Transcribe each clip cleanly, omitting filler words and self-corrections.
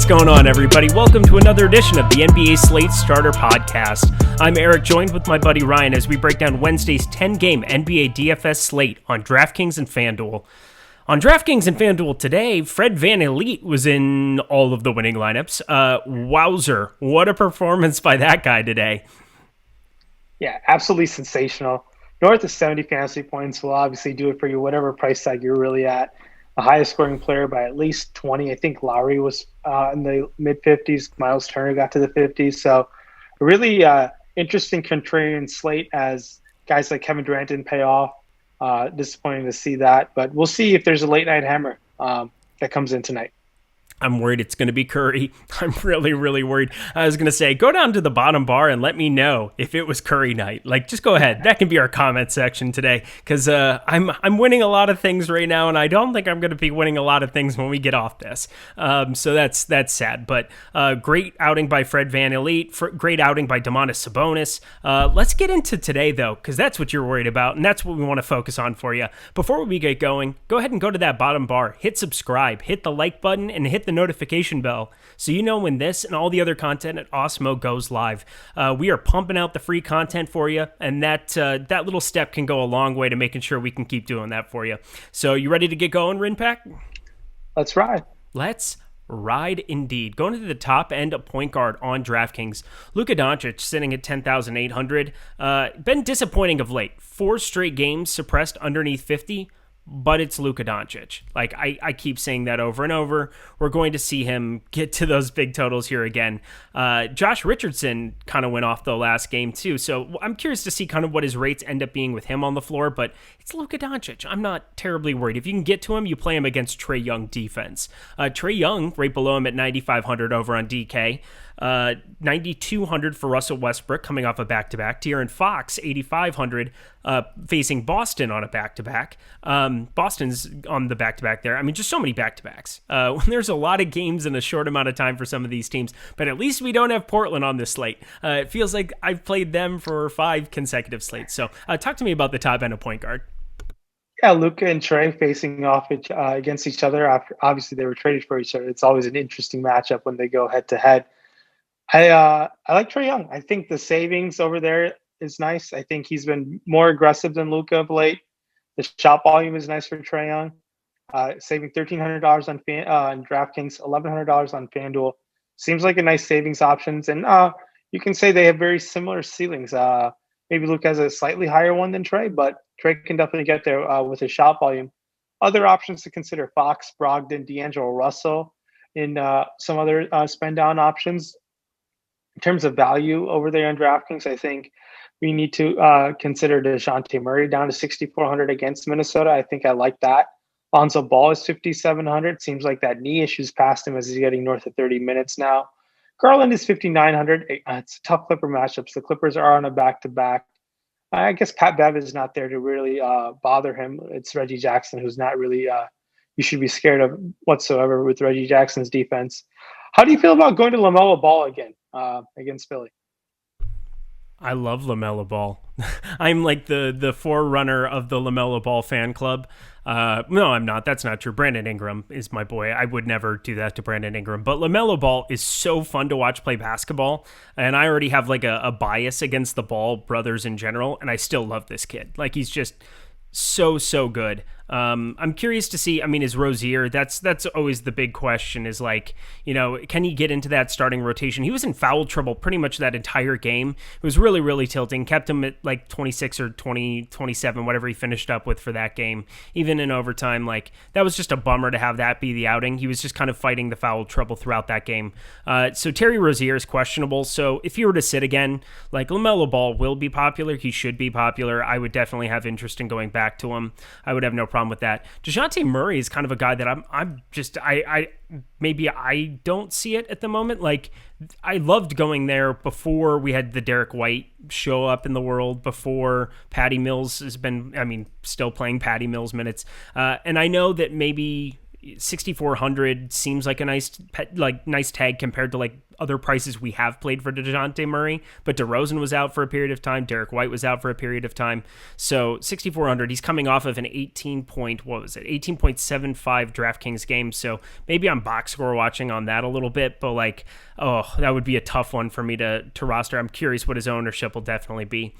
going on, everybody? Welcome to another edition of the NBA Slate Starter Podcast. I'm Eric, joined with my buddy Ryan as we break down Wednesday's 10-game NBA DFS slate on DraftKings and FanDuel. On DraftKings and FanDuel today, Fred VanVleet was in all of the winning lineups. Wowzer, what a performance by that guy today. Yeah, absolutely sensational. North of 70 fantasy points will obviously do it for you, whatever price tag you're really at. The highest scoring player by at least 20. I think Lowry was in the mid-50s. Miles Turner got to the 50s. So a really interesting contrarian slate as guys like Kevin Durant didn't pay off. Disappointing to see that. But we'll see if there's a late-night hammer that comes in tonight. I'm worried it's going to be Curry. I'm really, really worried. I was going to say, go down to the bottom bar and let me know if it was Curry night. Like, just go ahead. That can be our comment section today because I'm winning a lot of things right now, and I don't think I'm going to be winning a lot of things when we get off this. So that's sad. But great outing by Fred VanVleet. Great outing by Domantas Sabonis. Let's get into today, though, because that's what you're worried about, and that's what we want to focus on for you. Before we get going, go ahead and go to that bottom bar. Hit subscribe. Hit the like button, and hit the notification bell so you know when this and all the other content at Awesemo goes live. We are pumping out the free content for you, and that little step can go a long way to making sure we can keep doing that for you. So you ready to get going, Rinpack? Let's ride. Let's ride indeed. Going to the top end of point guard on DraftKings, Luka Doncic sitting at 10,800. Been disappointing of late. 4 straight games suppressed underneath 50. But it's Luka Doncic. Like, I keep saying that over and over. We're going to see him get to those big totals here again. Josh Richardson kind of went off the last game too. So I'm curious to see kind of what his rates end up being with him on the floor. But it's Luka Doncic. I'm not terribly worried. If you can get to him, you play him against Trae Young defense. Trae Young right below him at 9,500 over on DK. 9,200 for Russell Westbrook coming off a back-to-back. De'Aaron Fox, 8,500 facing Boston on a back-to-back. Boston's on the back-to-back there. I mean, just so many back-to-backs. There's a lot of games in a short amount of time for some of these teams, but at least we don't have Portland on this slate. It feels like I've played them for 5 consecutive slates. So talk to me about the top end of point guard. Yeah, Luka and Trae facing off against each other after obviously they were traded for each other. It's always an interesting matchup when they go head-to-head. I like Trae Young. I think the savings over there is nice. I think he's been more aggressive than Luka of late. The shot volume is nice for Trae Young. Saving $1,300 on DraftKings, $1,100 on FanDuel. Seems like a nice savings options. And you can say they have very similar ceilings. Maybe Luka has a slightly higher one than Trae, but Trae can definitely get there with his shot volume. Other options to consider: Fox, Brogdon, D'Angelo Russell, and some other spend down options. In terms of value over there on DraftKings, I think we need to consider DeJounte Murray down to 6,400 against Minnesota. I think I like that. Lonzo Ball is 5,700. Seems like that knee issue's past him as he's getting north of 30 minutes now. Garland is 5,900. It's a tough Clipper matchups. The Clippers are on a back-to-back. I guess Pat Bev is not there to really bother him. It's Reggie Jackson who's not really you should be scared of whatsoever with Reggie Jackson's defense. How do you feel about going to LaMelo Ball again against Philly? I love LaMelo Ball. I'm like the forerunner of the LaMelo Ball fan club. No, I'm not. That's not true. Brandon Ingram is my boy. I would never do that to Brandon Ingram. But LaMelo Ball is so fun to watch play basketball. And I already have like a bias against the Ball brothers in general. And I still love this kid. Like, he's just so good. I'm curious to see, I mean, is Rozier, that's always the big question is like, you know, can he get into that starting rotation? He was in foul trouble pretty much that entire game. It was really, really tilting, kept him at like 26 or 27, whatever he finished up with for that game. Even in overtime, like, that was just a bummer to have that be the outing. He was just kind of fighting the foul trouble throughout that game. So Terry Rozier is questionable. So if he were to sit again, like, LaMelo Ball will be popular. He should be popular. I would definitely have interest in going back to him. I would have no problem with that. DeJounte Murray is kind of a guy that I maybe I don't see it at the moment. Like, I loved going there before we had the Derek White show up in the world, before Patty Mills has been, I mean, still playing Patty Mills minutes. And I know that maybe 6,400 seems like a nice tag compared to like other prices we have played for DeJounte Murray, but DeRozan was out for a period of time. Derek White was out for a period of time. So 6,400, he's coming off of an 18.75 DraftKings game. So maybe I'm box score watching on that a little bit, but like, oh, that would be a tough one for me to roster. I'm curious what his ownership will definitely be.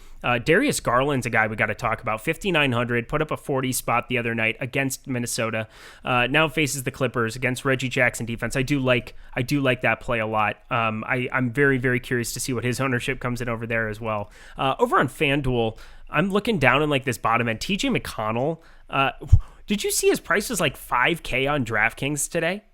Darius Garland's a guy we got to talk about. 5,900, put up a 40 spot the other night against Minnesota. Now faces the Clippers against Reggie Jackson defense. I do like that play a lot. I'm very, very curious to see what his ownership comes in over there as well. Over on FanDuel, I'm looking down in like this bottom end. TJ McConnell. Did you see his price was like $5K on DraftKings today?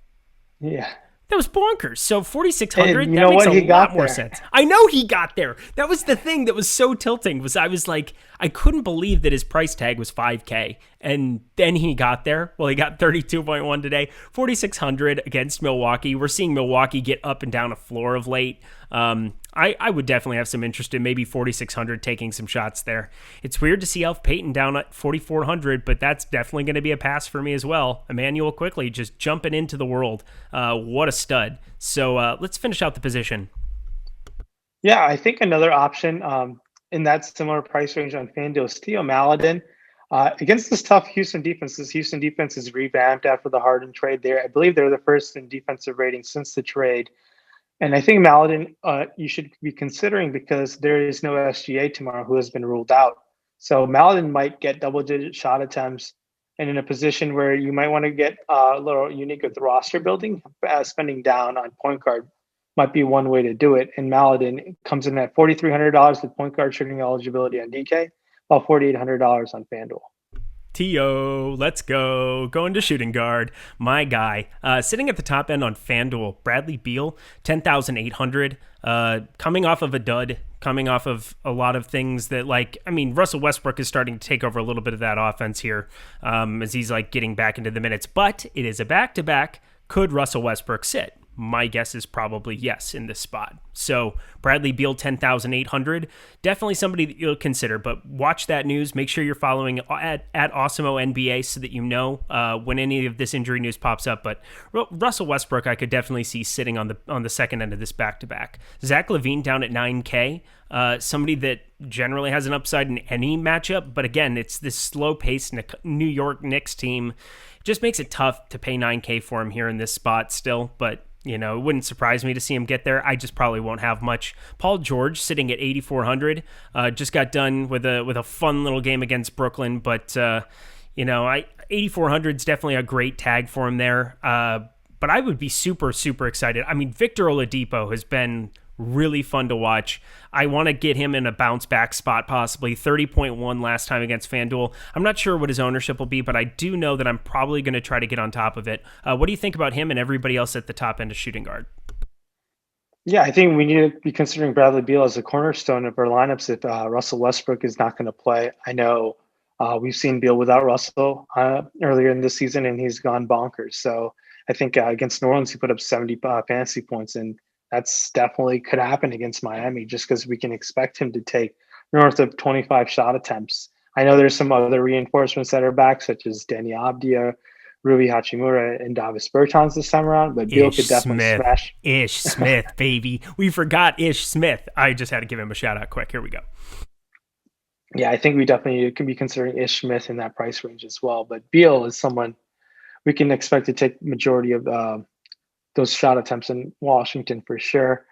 Yeah. That was bonkers. So 4,600, that makes a lot more sense. I know he got there. That was the thing that was so tilting. Was I was like, I couldn't believe that his price tag was $5K. And then he got there. Well, he got 32.1 today. 4,600 against Milwaukee. We're seeing Milwaukee get up and down a floor of late. I would definitely have some interest in maybe 4,600 taking some shots there. It's weird to see Elf Payton down at 4,400, but that's definitely going to be a pass for me as well. Emmanuel quickly just jumping into the world. What a stud. So let's finish out the position. Yeah, I think another option in that similar price range on FanDuel is Theo Maledon. Against this tough Houston defense, is revamped after the Harden trade there. I believe they're the first in defensive rating since the trade. And I think Maledon you should be considering because there is no SGA tomorrow who has been ruled out. So Maledon might get double-digit shot attempts, and in a position where you might want to get a little unique with the roster building, spending down on point guard might be one way to do it. And Maledon comes in at $4,300 with point guard shooting eligibility on DK, while $4,800 on FanDuel. T.O., let's go. Going to shooting guard. My guy. Sitting at the top end on FanDuel, Bradley Beal, 10,800. Coming off of a dud, coming off of a lot of things that, like, I mean, Russell Westbrook is starting to take over a little bit of that offense here as he's, like, getting back into the minutes. But it is a back-to-back. Could Russell Westbrook sit? My guess is probably yes in this spot. So Bradley Beal, 10,800. Definitely somebody that you'll consider, but watch that news. Make sure you're following at Awesemo NBA so that you know when any of this injury news pops up. But Russell Westbrook, I could definitely see sitting on the second end of this back-to-back. Zach LaVine down at 9K. Somebody that generally has an upside in any matchup, but again, it's this slow-paced New York Knicks team. Just makes it tough to pay 9K for him here in this spot still, but you know, it wouldn't surprise me to see him get there. I just probably won't have much. Paul George sitting at 8,400. Just got done with a fun little game against Brooklyn, but 8,400 is definitely a great tag for him there. But I would be super, super excited. I mean, Victor Oladipo has been really fun to watch. I want to get him in a bounce back spot, possibly 30.1 last time against FanDuel. I'm not sure what his ownership will be, but I do know that I'm probably going to try to get on top of it. What do you think about him and everybody else at the top end of shooting guard? Yeah, I think we need to be considering Bradley Beal as a cornerstone of our lineups if Russell Westbrook is not going to play. I know we've seen Beal without Russell earlier in this season, and he's gone bonkers. So I think against New Orleans, he put up 70 fantasy points, and that's definitely could happen against Miami just because we can expect him to take north of 25 shot attempts. I know there's some other reinforcements that are back, such as Danny Abdia, Rui Hachimura, and Davis Bertans this time around, but Beal could definitely smash. Ish Smith, baby. We forgot Ish Smith. I just had to give him a shout out quick. Here we go. Yeah, I think we definitely could be considering Ish Smith in that price range as well. But Beal is someone we can expect to take majority of those shot attempts in Washington for sure.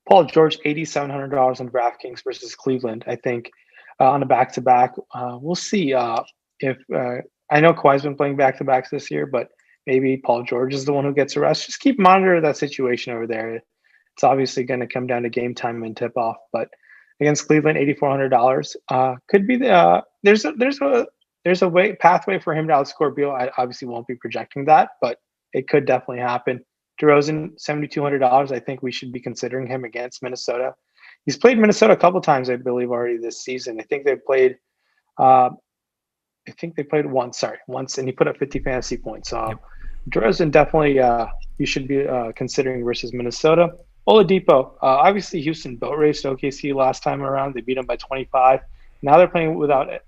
Paul George, $8,700 on DraftKings versus Cleveland. I think on a back-to-back, we'll see if I know Kawhi's been playing back-to-backs this year, but maybe Paul George is the one who gets a rest. Just keep monitoring that situation over there. It's obviously going to come down to game time and tip-off, but against Cleveland, $8,400 could be the there's a pathway for him to outscore Beal. I obviously won't be projecting that, but it could definitely happen. DeRozan, $7,200. I think we should be considering him against Minnesota. He's played Minnesota a couple times, I believe, already this season. I think they played once, and he put up 50 fantasy points. DeRozan definitely you should be considering versus Minnesota. Oladipo, obviously Houston boat raced OKC last time around. They beat them by 25. Now they're playing without an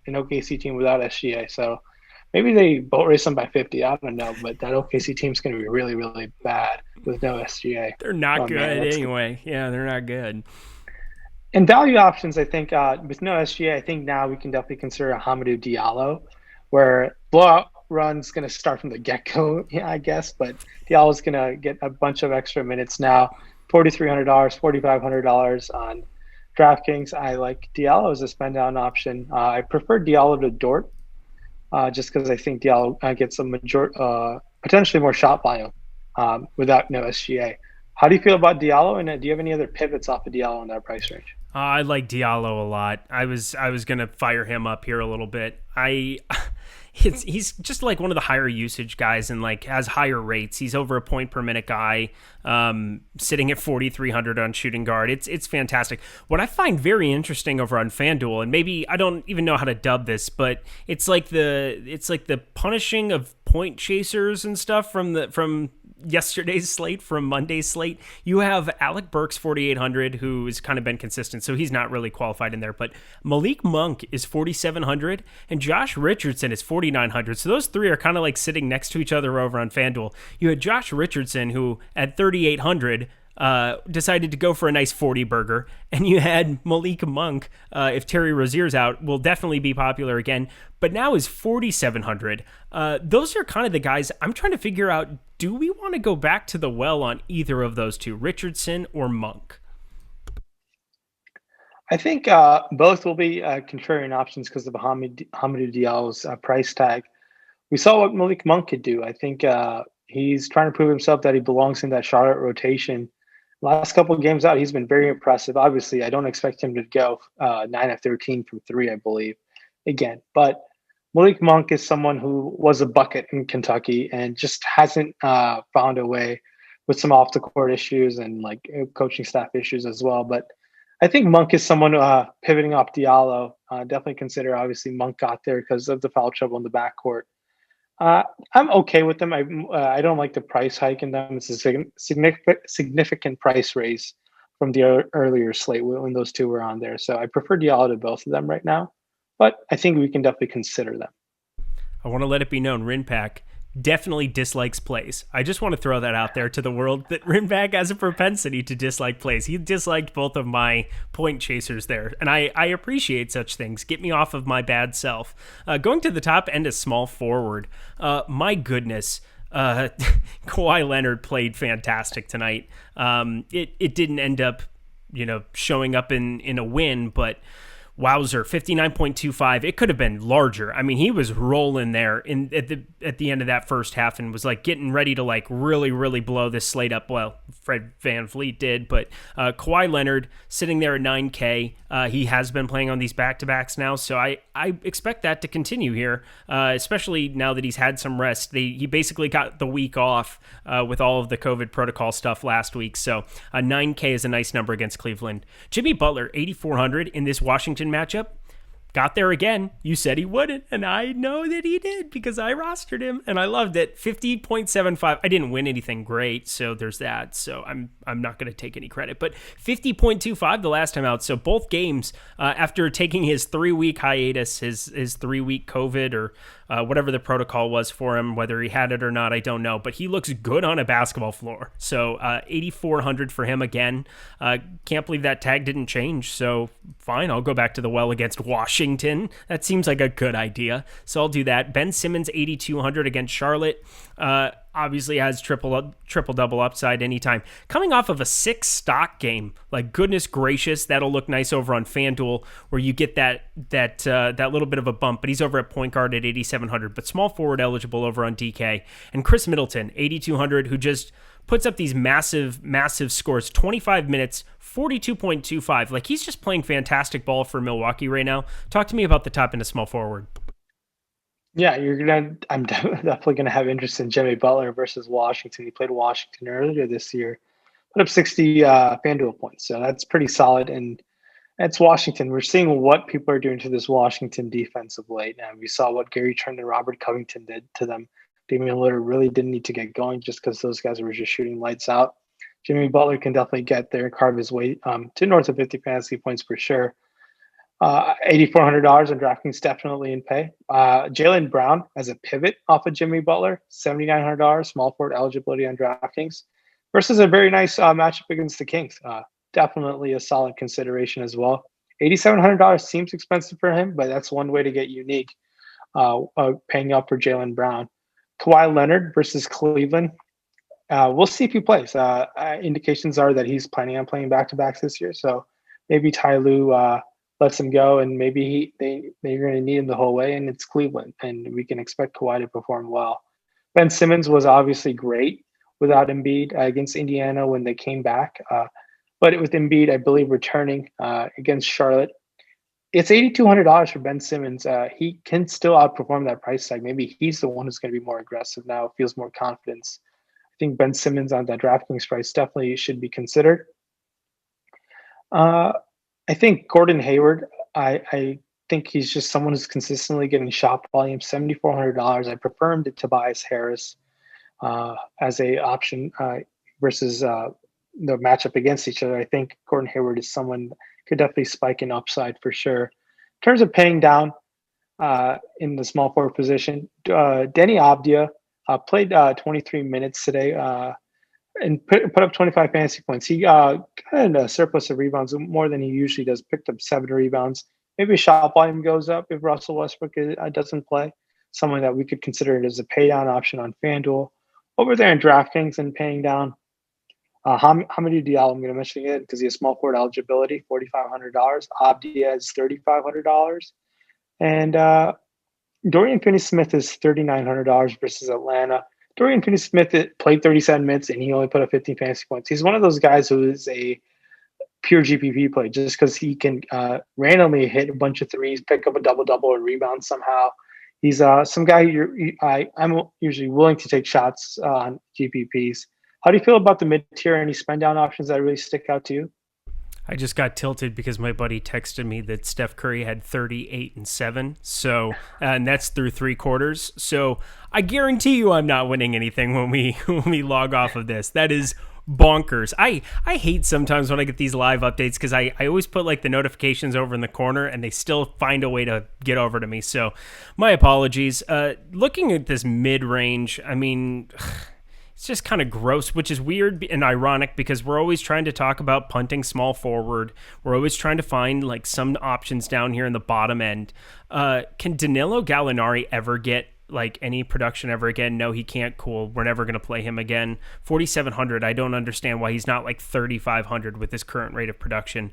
OKC team without SGA. So Maybe they boat race them by 50. I don't know, but that OKC team's going to be really, really bad with no SGA. They're not Oh man, good that's anyway. Yeah, they're not good. and value options. I think with no SGA, I think now we can definitely consider Hamidou Diallo, where blowout run's going to start from the get go. Yeah, I guess, but Diallo's going to get a bunch of extra minutes now. $4,300, $4,500 on DraftKings. I like Diallo as a spend down option. I prefer Diallo to Dort just because I think Diallo gets a potentially more shot volume without no SGA. How do you feel about Diallo? And do you have any other pivots off of Diallo in that price range? I like Diallo a lot. I was gonna fire him up here a little bit. He's just like one of the higher usage guys and like has higher rates. He's over a point per minute guy, sitting at 4,300 on shooting guard. It's fantastic. What I find very interesting over on FanDuel, and maybe I don't even know how to dub this, but it's like the punishing of point chasers and stuff from yesterday's slate, from Monday's slate. You have Alec Burks 4,800, who has kind of been consistent, so he's not really qualified in there. But Malik Monk is 4,700, and Josh Richardson is 4,900. So those three are kind of like sitting next to each other over on FanDuel. You had Josh Richardson, who at 3,800 decided to go for a nice 40 burger, and you had Malik Monk, if Terry Rozier's out, will definitely be popular again, but now is 4,700. Those are kind of the guys I'm trying to figure out. Do we want to go back to the well on either of those two, Richardson or Monk? I think both will be contrarian options because of Hamidou Diallo's price tag. We saw what Malik Monk could do. I think he's trying to prove himself that he belongs in that Charlotte rotation. Last couple of games out, he's been very impressive. Obviously, I don't expect him to go 9 of 13 from three, I believe, again. But Malik Monk is someone who was a bucket in Kentucky and just hasn't found a way with some off the court issues and like coaching staff issues as well. But I think Monk is someone pivoting off Diallo. Definitely consider, obviously, Monk got there because of the foul trouble in the backcourt. I'm okay with them. I don't like the price hike in them. It's a significant price raise from the earlier slate when those two were on there. So I prefer Diallo to both of them right now, but I think we can definitely consider them. I want to let it be known, Rinpack definitely dislikes plays. I just want to throw that out there to the world that Rinpack has a propensity to dislike plays. He disliked both of my point chasers there, and I appreciate such things. Get me off of my bad self. Going to the top end of small forward, my goodness. Kawhi Leonard played fantastic tonight. It didn't end up, showing up in a win, but wowzer, 59.25. It could have been larger. I mean, he was rolling there at the end of that first half and was like getting ready to like really, really blow this slate up. Well, Fred VanVleet did, but Kawhi Leonard sitting there at 9K. He has been playing on these back-to-backs now, so I expect that to continue here, especially now that he's had some rest. He basically got the week off with all of the COVID protocol stuff last week, so 9K is a nice number against Cleveland. Jimmy Butler, 8,400 in this Washington matchup. Got there again. You said he wouldn't, and I know that he did because I rostered him, and I loved it. 50.75. I didn't win anything great, so there's that. So I'm not going to take any credit. But 50.25 the last time out. So both games, after taking his 3-week hiatus, his 3-week COVID or whatever the protocol was for him, whether he had it or not, I don't know. But he looks good on a basketball floor. So 8,400 for him again. Can't believe that tag didn't change. So fine, I'll go back to the well against Washington. That seems like a good idea. So I'll do that. Ben Simmons, 8,200 against Charlotte. Obviously has triple-double upside anytime. Coming off of a 6 stock game, like goodness gracious, that'll look nice over on FanDuel where you get that little bit of a bump, but he's over at point guard at 8,700, but small forward eligible over on DK. And Chris Middleton, 8,200, who just puts up these massive, massive scores, 25 minutes, 42.25. Like he's just playing fantastic ball for Milwaukee right now. Talk to me about the top end of small forward. Yeah, I'm definitely gonna have interest in Jimmy Butler versus Washington. He played Washington earlier this year, put up 60 FanDuel points, so that's pretty solid. And it's Washington. We're seeing what people are doing to this Washington defense of late. And we saw what Gary Trent and Robert Covington did to them. Damian Lillard really didn't need to get going just because those guys were just shooting lights out. Jimmy Butler can definitely get there, carve his way to north of 50 fantasy points for sure. $8,400 on DraftKings, definitely in pay. Jaylen Brown as a pivot off of Jimmy Butler, $7,900, small forward eligibility on DraftKings, versus a very nice matchup against the Kings. Definitely a solid consideration as well. $8,700 seems expensive for him, but that's one way to get unique, paying up for Jaylen Brown. Kawhi Leonard versus Cleveland. We'll see if he plays. Indications are that he's planning on playing back-to-backs this year, so maybe Ty Lue lets him go, and maybe they're going to need him the whole way, and it's Cleveland, and we can expect Kawhi to perform well. Ben Simmons was obviously great without Embiid against Indiana when they came back, but with Embiid, I believe, returning against Charlotte, it's $8,200 for Ben Simmons. He can still outperform that price tag. Maybe he's the one who's going to be more aggressive now, feels more confidence. I think Ben Simmons on that DraftKings price definitely should be considered. I think Gordon Hayward, I think he's just someone who's consistently getting shot volume, $7,400. I prefer him to Tobias Harris as a option versus the matchup against each other. I think Gordon Hayward is someone could definitely spike in upside for sure. In terms of paying down in the small forward position, Denny Abdia played 23 minutes today and put up 25 fantasy points. He got a surplus of rebounds, more than he usually does, picked up 7 rebounds. Maybe shot volume goes up if Russell Westbrook doesn't play. Someone that we could consider it as a pay down option on FanDuel. Over there in DraftKings and paying down, Hamidou Diallo, I'm going to mention it because he has small forward eligibility, $4,500. Abdia is $3,500. And Dorian Finney-Smith is $3,900 versus Atlanta. Dorian Finney-Smith played 37 minutes and he only put up 15 fantasy points. He's one of those guys who is a pure GPP play just because he can randomly hit a bunch of threes, pick up a double-double or rebound somehow. He's some guy I'm usually willing to take shots on GPPs. How do you feel about the mid-tier? Any spend-down options that really stick out to you? I just got tilted because my buddy texted me that Steph Curry had 38 and 7. So, and that's through 3 quarters. So I guarantee you I'm not winning anything when we log off of this. That is bonkers. I hate sometimes when I get these live updates because I always put like the notifications over in the corner and they still find a way to get over to me. So my apologies. Looking at this mid-range, I mean... It's just kind of gross, which is weird and ironic because we're always trying to talk about punting small forward. We're always trying to find like some options down here in the bottom end. Can Danilo Gallinari ever get like any production ever again? No, he can't. Cool. We're never going to play him again. 4,700. I don't understand why he's not like 3,500 with his current rate of production.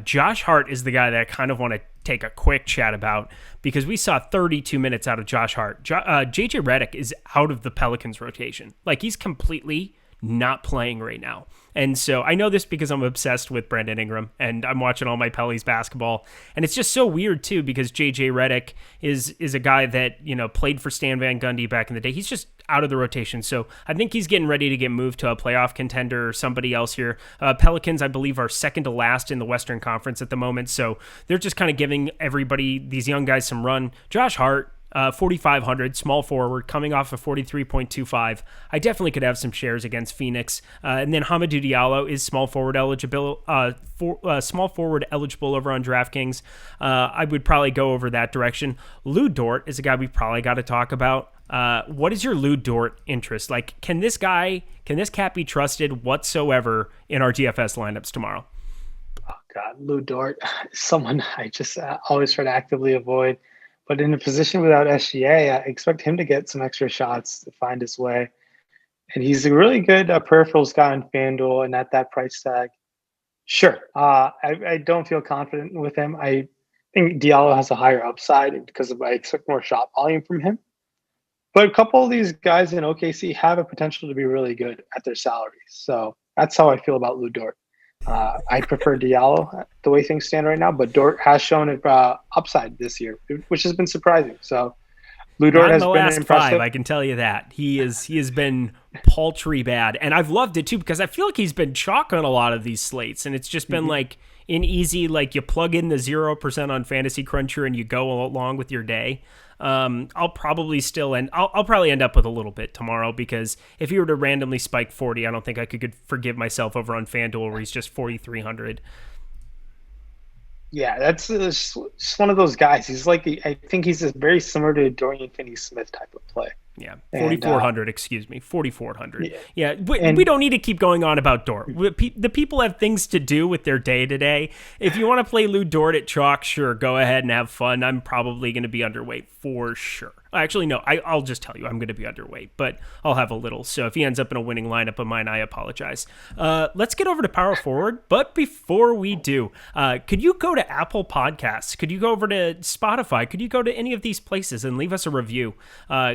Josh Hart is the guy that I kind of want to take a quick chat about because we saw 32 minutes out of Josh Hart. JJ Redick is out of the Pelicans rotation. Like he's completely not playing right now. And so I know this because I'm obsessed with Brandon Ingram and I'm watching all my Pellies basketball. And it's just so weird too, because JJ Redick is a guy that, you know, played for Stan Van Gundy back in the day. He's just out of the rotation. So I think he's getting ready to get moved to a playoff contender or somebody else here. Pelicans, I believe, are second to last in the Western Conference at the moment. So they're just kind of giving everybody, these young guys, some run. Josh Hart, 4,500, small forward, coming off of 43.25. I definitely could have some shares against Phoenix. And then Hamidou Diallo is small forward eligible over on DraftKings. I would probably go over that direction. Lou Dort is a guy we probably got to talk about. What is your Lou Dort interest? Like, can this cat be trusted whatsoever in our DFS lineups tomorrow? Oh God, Lou Dort, someone I just always try to actively avoid. But in a position without SGA, I expect him to get some extra shots to find his way. And he's a really good peripherals guy on FanDuel and at that price tag. Sure. I don't feel confident with him. I think Diallo has a higher upside because I expect more shot volume from him. But a couple of these guys in OKC have a potential to be really good at their salaries. So that's how I feel about Lou Dort. I prefer Diallo the way things stand right now, but Dort has shown it upside this year, which has been surprising. So Lou Dort has been impressive. 5, I can tell you that. He has been paltry bad, and I've loved it too because I feel like he's been chalk on a lot of these slates, and it's just been like an easy, like you plug in the 0% on Fantasy Cruncher and you go along with your day. I'll probably I'll probably end up with a little bit tomorrow because if he were to randomly spike 40, I don't think I could forgive myself over on FanDuel where he's just 4,300. Yeah, that's just one of those guys. He's like, I think he's very similar to Dorian Finney-Smith type of play. Yeah, And 4,400. Excuse me, 4,400. yeah, Yeah, we and don't need to keep going on about Dort. The people have things to do with their day to day. If you want to play Lou Dort at chalk, sure, go ahead and have fun. I'm probably going to be underweight for sure. Actually, no, I'll just tell you I'm going to be underweight, but I'll have a little. So if he ends up in a winning lineup of mine, I apologize. Let's get over to Power Forward. But before we do, could you go to Apple Podcasts? Could you go over to Spotify? Could you go to any of these places and leave us a review?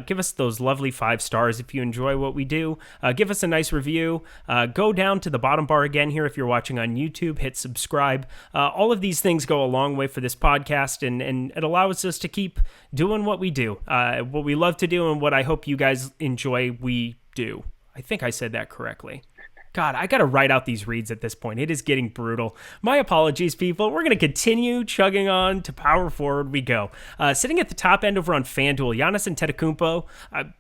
Give us those lovely 5 stars if you enjoy what we do. Give us a nice review. Go down to the bottom bar again here if you're watching on YouTube. Hit subscribe. All of these things go a long way for this podcast, and it allows us to keep doing what we do. What we love to do and what I hope you guys enjoy, we do. I think I said that correctly. God, I got to write out these reads at this point. It is getting brutal. My apologies, people. We're going to continue chugging on to Power Forward we go. Sitting at the top end over on FanDuel, Giannis Antetokounmpo.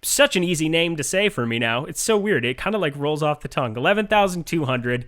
Such an easy name to say for me now. It's so weird. It kind of like rolls off the tongue. 11,200.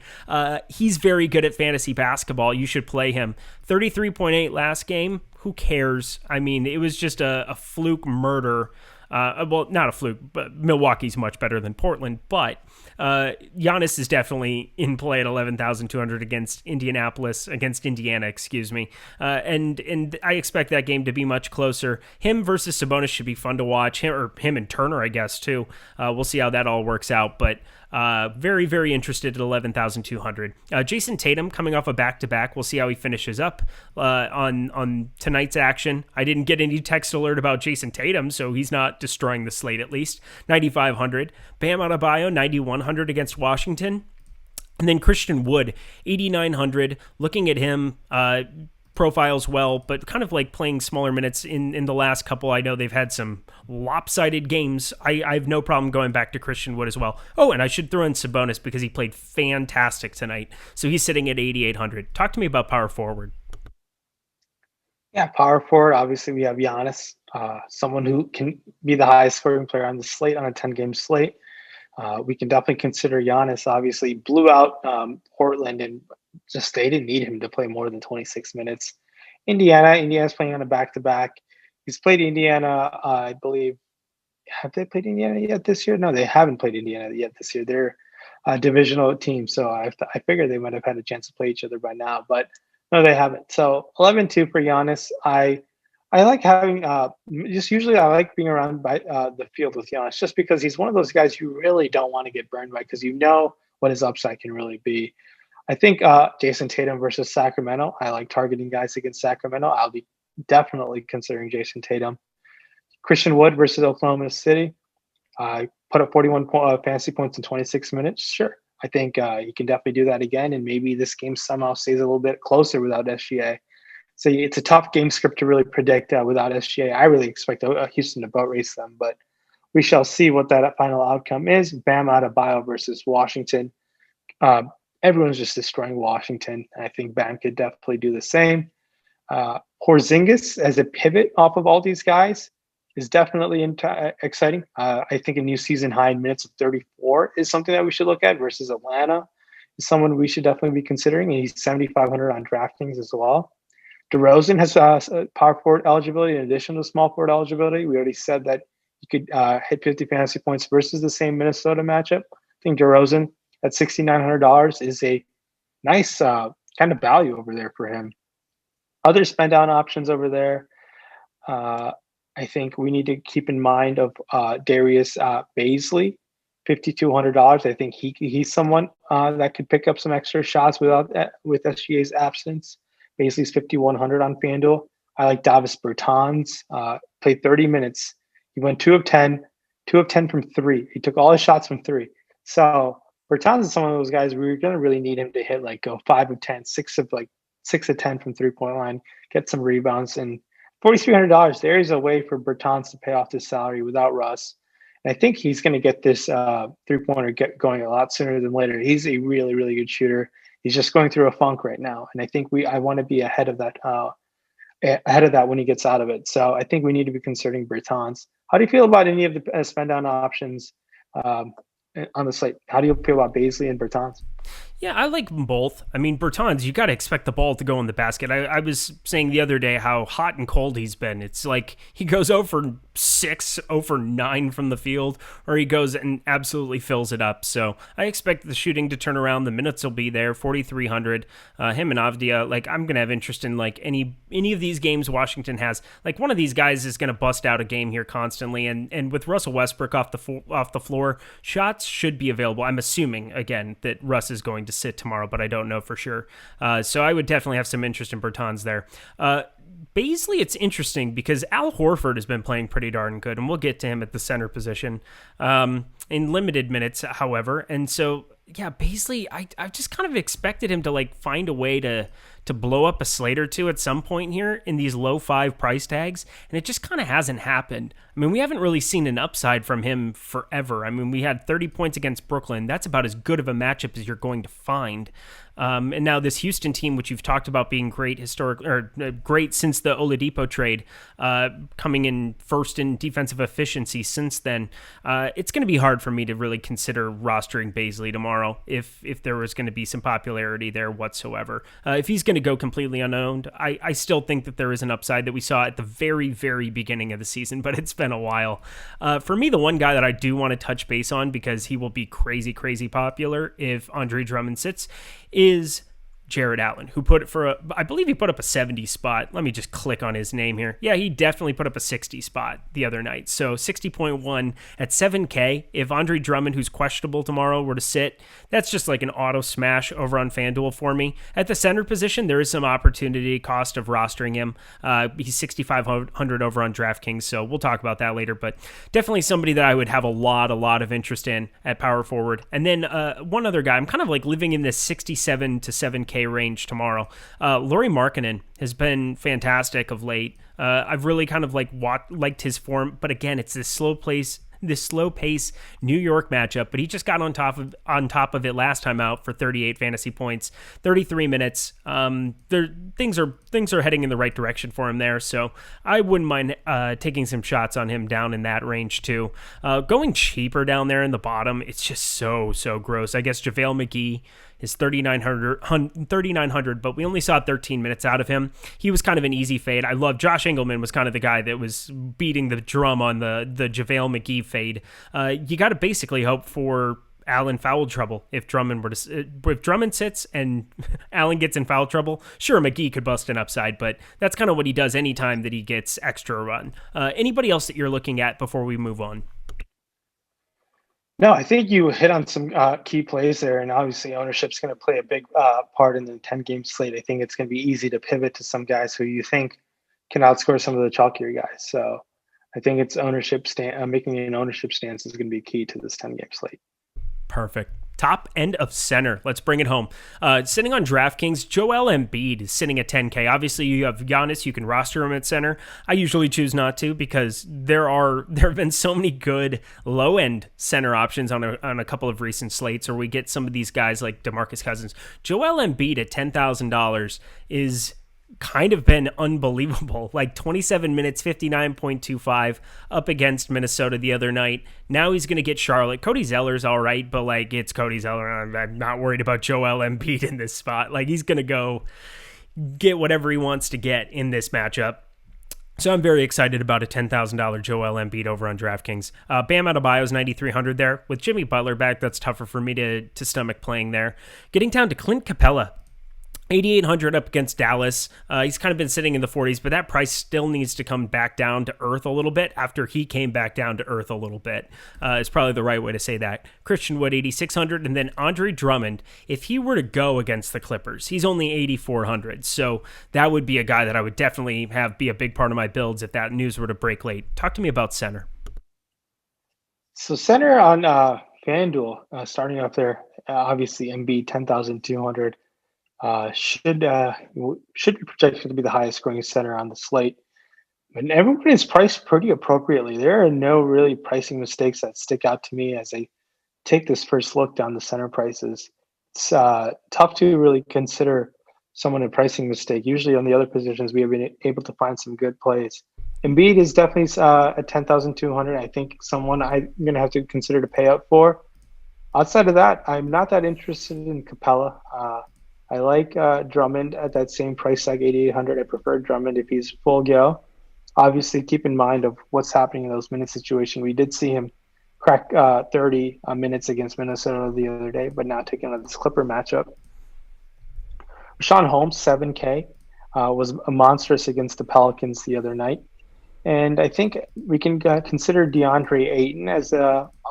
He's very good at fantasy basketball. You should play him. 33.8 last game. Who cares? I mean, it was just a fluke murder. Well, not a fluke, but Milwaukee's much better than Portland. But Giannis is definitely in play at 11,200 against Indiana, excuse me. And I expect that game to be much closer. Him versus Sabonis should be fun to watch. Him and Turner, I guess, too. We'll see how that all works out. But very, very interested at 11,200. Jason Tatum coming off a back-to-back. We'll see how he finishes up on tonight's action. I didn't get any text alert about Jason Tatum, so he's not destroying the slate at least. 9,500. Bam Adebayo, 9,100 against Washington. And then Christian Wood, 8,900. Looking at him, profiles well, but kind of like playing smaller minutes in the last couple. I know they've had some lopsided games. I have no problem going back to Christian Wood as well. Oh, and I should throw in Sabonis because he played fantastic tonight. So he's sitting at 8,800. Talk to me about power forward. Yeah, power forward. Obviously, we have Giannis, someone who can be the highest scoring player on the slate on a 10-game slate. We can definitely consider Giannis. Obviously, blew out Portland, and just they didn't need him to play more than 26 minutes. Indiana's playing on a back-to-back. He's played Indiana, I believe. Have they played Indiana yet this year? No, they haven't played Indiana yet this year. They're a divisional team, so I figured they might have had a chance to play each other by now, but no, they haven't. So 11-2 for Giannis. I like having just usually I like being around by the field with Giannis just because he's one of those guys you really don't want to get burned by because you know what his upside can really be. I think Jason Tatum versus Sacramento. I like targeting guys against Sacramento. I'll be definitely considering Jason Tatum. Christian Wood versus Oklahoma City. I put up 41 fantasy points in 26 minutes. Sure. I think he can definitely do that again. And maybe this game somehow stays a little bit closer without SGA. So it's a tough game script to really predict without SGA. I really expect Houston to boat race them, but we shall see what that final outcome is. Bam Adebayo versus Washington. Everyone's just destroying Washington. I think Bam could definitely do the same. Porzingis as a pivot off of all these guys is definitely exciting. I think a new season high in minutes of 34 is something that we should look at versus Atlanta. Is someone we should definitely be considering. And he's 7,500 on DraftKings as well. DeRozan has power forward eligibility in addition to small forward eligibility. We already said that he could hit 50 fantasy points versus the same Minnesota matchup. I think DeRozan at $6,900 is a nice kind of value over there for him. Other spend down options over there. I think we need to keep in mind of Darius Baisley, $5,200. I think he's someone that could pick up some extra shots with SGA's absence. Baisley's 5,100 on FanDuel. I like Davis Bertans. Played 30 minutes. He went 2 of 10 from 3. He took all his shots from 3. So Bertans is some of those guys we're going to really need him to hit go 5 of 10, 6 of 10 from 3-point line, get some rebounds, and $4,300. There is a way for Bertans to pay off this salary without Russ. And I think he's going to get this three-pointer going a lot sooner than later. He's a really, really good shooter. He's just going through a funk right now, and I think I want to be ahead of that when he gets out of it. So I think we need to be considering Bertans. How do you feel about any of the spend down options on the slate? How do you feel about Baisley and Bertans? Yeah, I like them both. I mean, Bertans, you got to expect the ball to go in the basket. I was saying the other day how hot and cold he's been. It's like he goes over 6, over 9 from the field, or he goes and absolutely fills it up. So I expect the shooting to turn around. The minutes will be there, 4,300. Him and Avdia, like I'm gonna have interest in like any of these games Washington has. Like one of these guys is gonna bust out a game here constantly, and with Russell Westbrook off the floor, shots should be available. I'm assuming again that Russ is going to sit tomorrow, but I don't know for sure. So I would definitely have some interest in Bertans there. Baisley, it's interesting because Al Horford has been playing pretty darn good, and we'll get to him at the center position in limited minutes, however. And so, yeah, Baisley, I just kind of expected him to like find a way to blow up a slate or two at some point here in these low 5 price tags, and it just kind of hasn't happened. I mean, we haven't really seen an upside from him forever. I mean, we had 30 points against Brooklyn. That's about as good of a matchup as you're going to find. And now this Houston team, which you've talked about being great great since the Oladipo trade, coming in first in defensive efficiency since then, it's going to be hard for me to really consider rostering Baisley tomorrow if there was going to be some popularity there whatsoever. If he's going to go completely unowned, I still think that there is an upside that we saw at the very, very beginning of the season, but it's been a while. For me, the one guy that I do want to touch base on because he will be crazy, crazy popular if Andre Drummond sits is Jared Allen, who I believe he put up a 70 spot. Let me just click on his name here. Yeah, he definitely put up a 60 spot the other night. So 60.1 at 7K. If Andre Drummond, who's questionable tomorrow, were to sit, that's just like an auto smash over on FanDuel for me. At the center position, there is some opportunity cost of rostering him. He's 6,500 over on DraftKings, so we'll talk about that later. But definitely somebody that I would have a lot of interest in at power forward. And then one other guy, I'm kind of like living in this 67 to 7K range tomorrow. Lauri Markkanen has been fantastic of late. I've really kind of liked his form, but again, it's this slow pace New York matchup, but he just got on top of it last time out for 38 fantasy points, 33 minutes. Things are heading in the right direction for him there, so I wouldn't mind taking some shots on him down in that range too. Going cheaper down there in the bottom, it's just so gross. I guess JaVale McGee is 3,900, but we only saw 13 minutes out of him. He was kind of an easy fade. I love Josh Engelman was kind of the guy that was beating the drum on the JaVale McGee fade. You got to basically hope for Allen foul trouble. If Drummond sits and Allen gets in foul trouble, sure, McGee could bust an upside, but that's kind of what he does anytime that he gets extra run. Anybody else that you're looking at before we move on? No, I think you hit on some key plays there, and obviously ownership's going to play a big part in the 10-game slate. I think it's going to be easy to pivot to some guys who you think can outscore some of the chalkier guys. So I think it's making an ownership stance is going to be key to this 10-game slate. Perfect. Top end of center. Let's bring it home. Sitting on DraftKings, Joel Embiid is sitting at 10K. Obviously, you have Giannis. You can roster him at center. I usually choose not to because there have been so many good low end center options on a couple of recent slates, or we get some of these guys like DeMarcus Cousins. Joel Embiid at $10,000 is kind of been unbelievable. Like 27 minutes, 59.25 up against Minnesota the other night. Now he's going to get Charlotte. Cody Zeller's all right, but like it's Cody Zeller. I'm not worried about Joel Embiid in this spot. Like he's going to go get whatever he wants to get in this matchup. So I'm very excited about a $10,000 Joel Embiid over on DraftKings. Bam Adebayo's 9,300 there. With Jimmy Butler back, that's tougher for me to stomach playing there. Getting down to Clint Capella. 8,800 up against Dallas. He's kind of been sitting in the 40s, but that price still needs to come back down to earth a little bit after he came back down to earth a little bit. Is probably the right way to say that. Christian Wood, 8,600, and then Andre Drummond, if he were to go against the Clippers, he's only 8,400. So that would be a guy that I would definitely have be a big part of my builds if that news were to break late. Talk to me about center. So center on FanDuel, starting up there, obviously Embiid, 10,200. Should be projected to be the highest scoring center on the slate. And everyone is priced pretty appropriately. There are no really pricing mistakes that stick out to me as I take this first look down the center prices. It's tough to really consider someone a pricing mistake. Usually on the other positions, we have been able to find some good plays. Embiid is definitely at 10,200. I think someone I'm going to have to consider to pay up for. Outside of that, I'm not that interested in Capella. I like Drummond at that same price tag, 8,800. I prefer Drummond if he's full go. Obviously, keep in mind of what's happening in those minute situation. We did see him crack 30 minutes against Minnesota the other day, but now taking on this Clipper matchup. Rashawn Holmes, 7K, was monstrous against the Pelicans the other night. And I think we can consider DeAndre Ayton as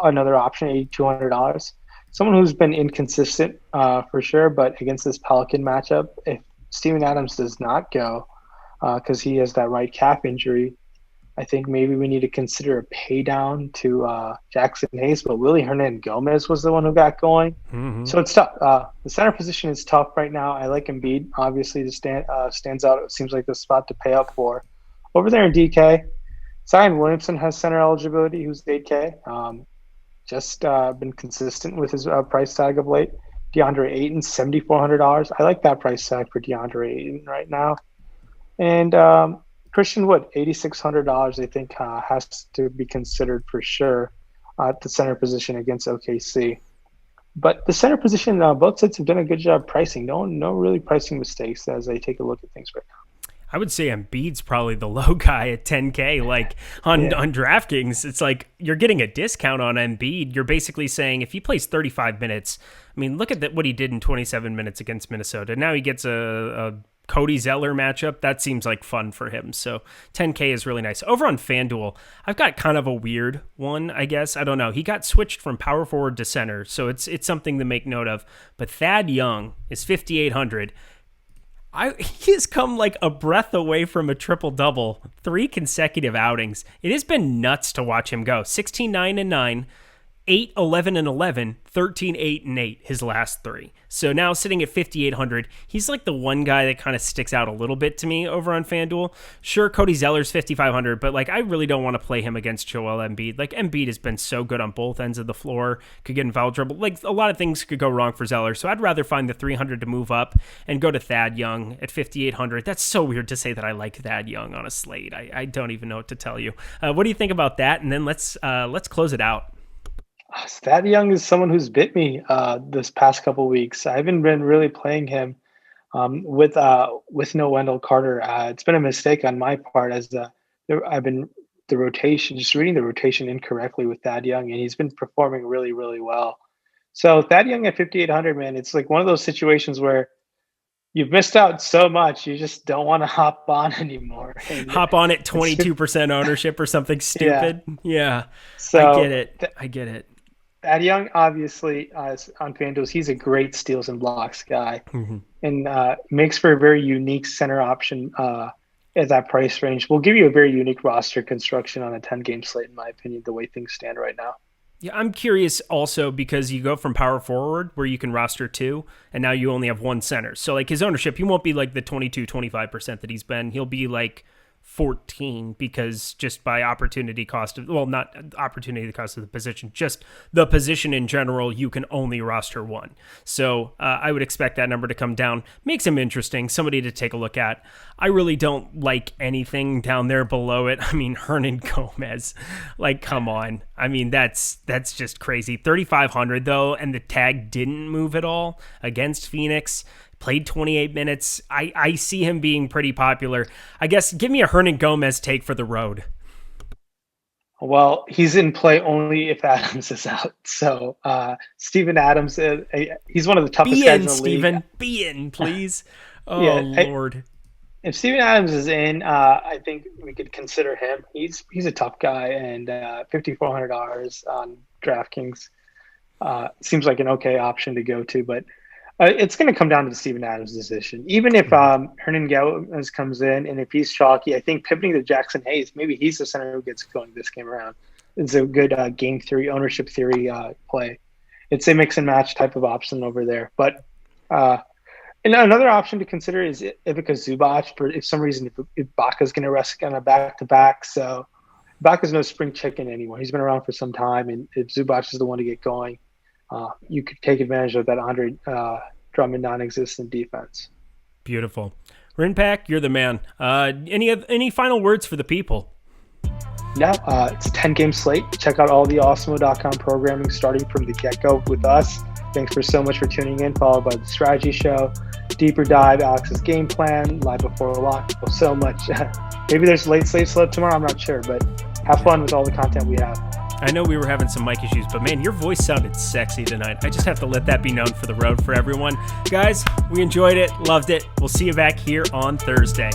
another option, $8,200. Someone who's been inconsistent for sure, but against this Pelican matchup, if Steven Adams does not go because he has that right calf injury, I think maybe we need to consider a pay down to Jackson Hayes, but Willie Hernangomez was the one who got going. Mm-hmm. So it's tough. The center position is tough right now. I like Embiid. Obviously, the stands out. It seems like the spot to pay up for. Over there in DK, Zion Williamson has center eligibility, who's 8K. Just been consistent with his price tag of late. DeAndre Ayton, $7,400. I like that price tag for DeAndre Ayton right now. And Christian Wood, $8,600, I think has to be considered for sure at the center position against OKC. But the center position, both sides have done a good job pricing. No really pricing mistakes as I take a look at things right now. I would say Embiid's probably the low guy at 10K. Like on DraftKings, it's like you're getting a discount on Embiid. You're basically saying if he plays 35 minutes, I mean, look at what he did in 27 minutes against Minnesota. Now he gets a Cody Zeller matchup. That seems like fun for him. So 10K is really nice. Over on FanDuel, I've got kind of a weird one, I guess. I don't know. He got switched from power forward to center, so it's something to make note of. But Thad Young is 5,800. He has come like a breath away from a triple-double, 3 consecutive outings. It has been nuts to watch him go. 16-9-9, 8-11-11, 13-8-8 his last 3. So now sitting at 5,800, he's like the one guy that kind of sticks out a little bit to me over on FanDuel. Sure, Cody Zeller's 5,500, but like I really don't want to play him against Joel Embiid. Like Embiid has been so good on both ends of the floor, could get in foul trouble. Like a lot of things could go wrong for Zeller. So I'd rather find the 300 to move up and go to Thad Young at 5,800. That's so weird to say that I like Thad Young on a slate. I don't even know what to tell you. What do you think about that? And then let's close it out. Thad Young is someone who's bit me this past couple weeks. I haven't been really playing him with no Wendell Carter. It's been a mistake on my part as I've been reading the rotation incorrectly with Thad Young, and he's been performing really, really well. So Thad Young at 5,800, man, it's like one of those situations where you've missed out so much, you just don't want to hop on anymore. And hop on at 22% ownership or something stupid. Yeah. So I get it. Thad Young, obviously, on FanDuel, he's a great steals and blocks guy, and makes for a very unique center option at that price range. Will give you a very unique roster construction on a 10-game slate, in my opinion, the way things stand right now. Yeah, I'm curious also because you go from power forward where you can roster 2, and now you only have 1 center. So like his ownership, he won't be like the 22-25% that he's been. He'll be like 14 because just by opportunity cost of, well, not opportunity cost of the position, just the position in general, you can only roster 1. So I would expect that number to come down. Makes him interesting, somebody to take a look at. I really don't like anything down there below it. I mean, Hernangomez, like, come on. I mean, that's just crazy. 3,500 though, and the tag didn't move at all against Phoenix. Played 28 minutes. I see him being pretty popular. I guess give me a Hernangomez take for the road. Well, he's in play only if Adams is out. So Steven Adams, he's one of the toughest guys in the league. Be in, please. Oh, Lord. If Steven Adams is in, I think we could consider him. He's a tough guy, and $5,400 on DraftKings seems like an okay option to go to, but it's going to come down to the Steven Adams decision. Even if Hernangomez comes in, and if he's chalky, I think pivoting to Jackson Hayes, maybe he's the center who gets going this game around. It's a good game theory, ownership theory play. It's a mix and match type of option over there. But and another option to consider is Ivica Zubac. For if some reason if Ibaka's going to rest on a back-to-back, so Ibaka's no spring chicken anymore. He's been around for some time, and if Zubac is the one to get going, you could take advantage of that 100 Drummond non-existent defense. Beautiful. Rayen Pack, you're the man. Any final words for the people? No, it's a 10-game slate. Check out all the Awesemo.com programming starting from the get-go with us. Thanks so much for tuning in, followed by the strategy show, deeper dive, Alex's game plan, live before lock. So much. Maybe there's late slate slip tomorrow, I'm not sure, but have fun with all the content we have. I know we were having some mic issues, but man, your voice sounded sexy tonight. I just have to let that be known for the road for everyone. Guys, we enjoyed it, loved it. We'll see you back here on Thursday.